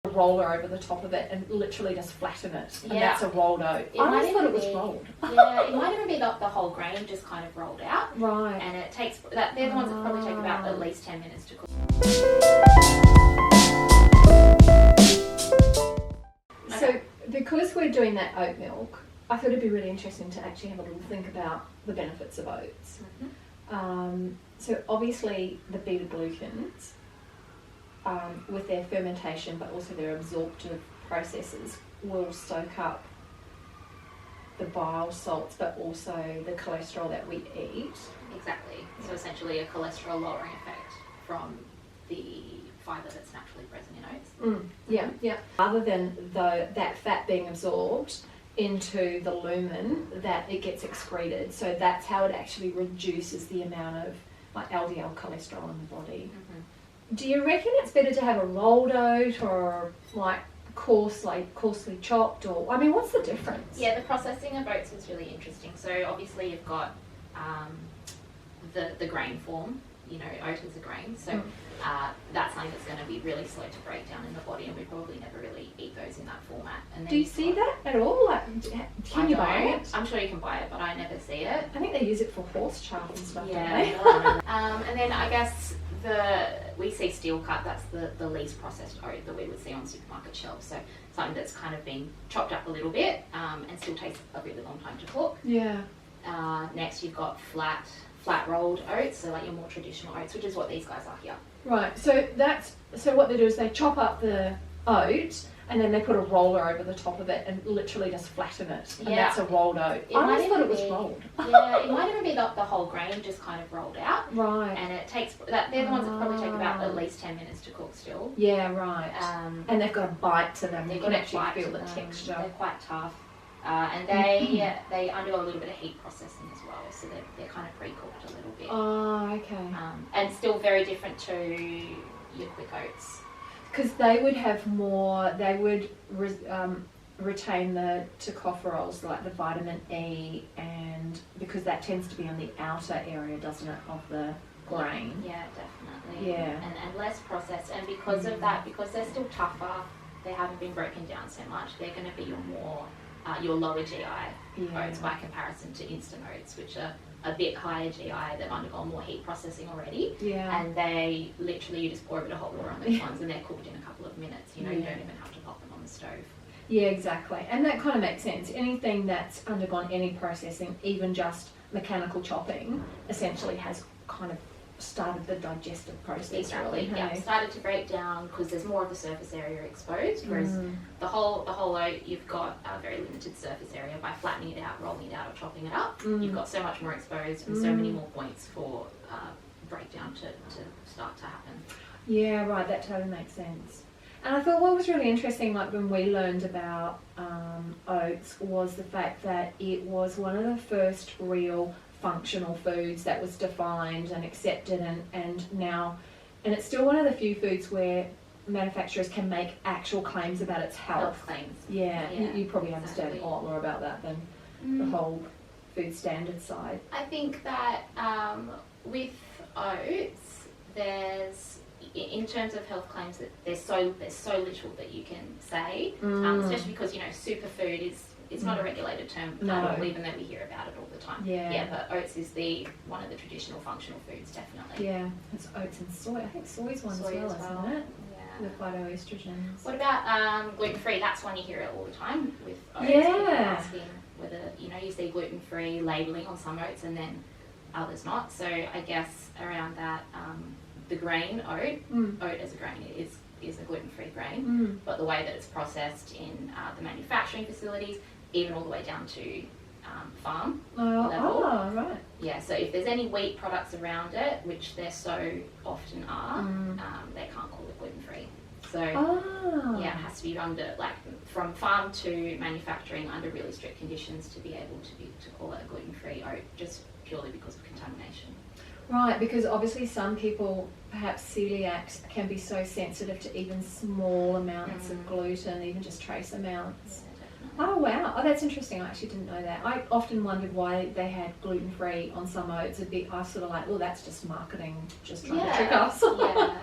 roller over the top of it and literally just flatten it, and that's a rolled oat. I always thought it was rolled. Yeah, it might even be the whole grain just kind of rolled out. Right. And it takes that. They're the ones that probably take about at least 10 minutes to cook. So because we're doing that oat milk, I thought it'd be really interesting to actually have a little think about the benefits of oats. So obviously the beta glucans, with their fermentation but also their absorptive processes, will soak up the bile salts but also the cholesterol that we eat. Exactly. So essentially a cholesterol lowering effect from the fibre that's naturally present in oats. Yeah. Other than that fat being absorbed into the lumen, that it gets excreted. So that's how it actually reduces the amount of like LDL cholesterol in the body. Do you reckon it's better to have a rolled oat or like coarsely chopped, or I mean, what's the difference? Yeah, the processing of oats is really interesting. So obviously you've got the grain form. You know, oat is a grain, so that's something that's going to be really slow to break down in the body, and we probably never really eat those in that format. And then do you see that at all? Like, can you buy it? I'm sure you can buy it, but I never see it. I think they use it for horse chaff and stuff. Yeah. Don't they? And then I guess we see steel cut. That's the least processed oat that we would see on supermarket shelves. So something that's kind of been chopped up a little bit and still takes a really long time to cook. Yeah. Next, you've got flat rolled oats, so like your more traditional oats, which is what these guys are here. Right. So what they do is they chop up the oat and then they put a roller over the top of it and literally just flatten it, and that's a rolled oat. I always thought it was rolled. Yeah, it might even be the whole grain just kind of rolled out. Right. And it takes that. They're the ones that probably take about at least 10 minutes to cook still. Yeah. Right. And they've got a bite to them. You can actually feel the them. texture. They're quite tough. And they undergo a little bit of heat processing as well, so they're kind of pre-cooked a little bit. Oh, okay. And still very different to your quick oats. Because they would have more, they would retain the tocopherols, like the vitamin E, and because that tends to be on the outer area, doesn't it, of the grain? Yeah, definitely. Yeah. And less processed, and because of that, because they're still tougher, they haven't been broken down so much, they're going to be your lower GI oats by comparison to instant oats, which are a bit higher GI. They've undergone more heat processing already, and they literally, you just pour a bit of hot water on those ones and they're cooked in a couple of minutes. You know, you don't even have to pop them on the stove. Yeah, exactly. And that kind of makes sense. Anything that's undergone any processing, even just mechanical chopping, essentially has kind of started the digestive process. Exactly. Yeah, started to break down because there's more of the surface area exposed, whereas the whole oat, you've got a very limited surface area. By flattening it out, rolling it out, or chopping it up, you've got so much more exposed and so many more points for breakdown to start to happen. Yeah, right. That totally makes sense. And I thought what was really interesting, like when we learned about oats, was the fact that it was one of the first real functional foods that was defined and accepted, and now, and it's still one of the few foods where manufacturers can make actual claims about its health. Claims. Yeah, you probably understand a lot more about that than the whole food standard side. I think that with oats, there's, in terms of health claims, that there's so little that you can say, especially because, you know, superfood is not a regulated term at all, even though we hear about it all the time. Yeah, but oats is one of the traditional functional foods, definitely. Yeah, it's oats and soy. I think soy's one as well, isn't it? Yeah. The phytoestrogens. What about gluten-free? That's one you hear all the time with oats. Yeah. People asking whether, you know, you see gluten-free labelling on some oats and then others not. So I guess around that, the grain oat as a grain is a gluten-free grain, but the way that it's processed in the manufacturing facilities, even all the way down to farm level. Oh, right. Yeah, so if there's any wheat products around it, which there so often are, they can't call it gluten-free. So yeah, it has to be under, like, from farm to manufacturing under really strict conditions to be able to call it a gluten-free oat, just purely because of contamination. Right, because obviously some people, perhaps celiacs, can be so sensitive to even small amounts of gluten, even just trace amounts. Yeah, oh wow, that's interesting. I actually didn't know that. I often wondered why they had gluten-free on some oats. I was sort of like, well, that's just marketing, just trying to trick us. Yeah.